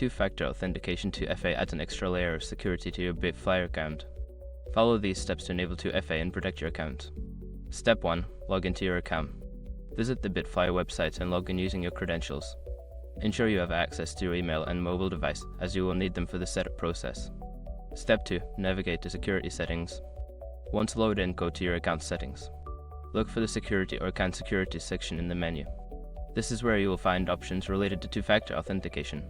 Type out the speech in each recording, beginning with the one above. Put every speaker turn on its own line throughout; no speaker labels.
Two-factor authentication 2FA adds an extra layer of security to your bitFlyer account. Follow these steps to enable 2FA and protect your account. Step 1. Log into your account. Visit the bitFlyer website and log in using your credentials. Ensure you have access to your email and mobile device, as you will need them for the setup process. Step 2. Navigate to Security Settings. Once logged in, go to your account settings. Look for the Security or Account Security section in the menu. This is where you will find options related to two-factor authentication.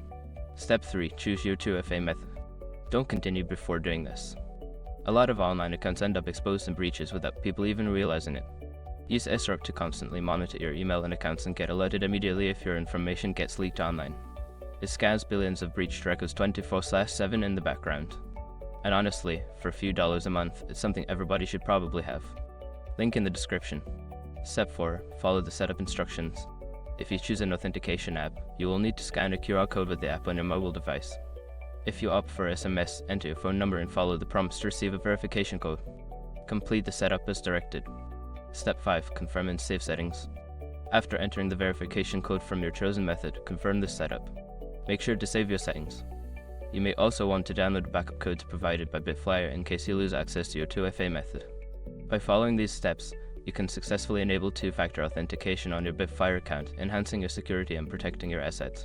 Step 3. Choose your 2FA method. Don't continue before doing this. A lot of online accounts end up exposed in breaches without people even realizing it. Use SROC to constantly monitor your email and accounts and get alerted immediately if your information gets leaked online. It scans billions of breached records 24/7 in the background. And honestly, for a few dollars a month, it's something everybody should probably have. Link in the description. Step 4. Follow the setup instructions. If you choose an authentication app, you will need to scan a QR code with the app on your mobile device. If you opt for SMS, enter your phone number and follow the prompts to receive a verification code. Complete the setup as directed. Step 5. Confirm and save settings. After entering the verification code from your chosen method, confirm the setup. Make sure to save your settings. You may also want to download the backup codes provided by bitFlyer in case you lose access to your 2FA method. By following these steps, you can successfully enable two-factor authentication on your bitFlyer account, enhancing your security and protecting your assets.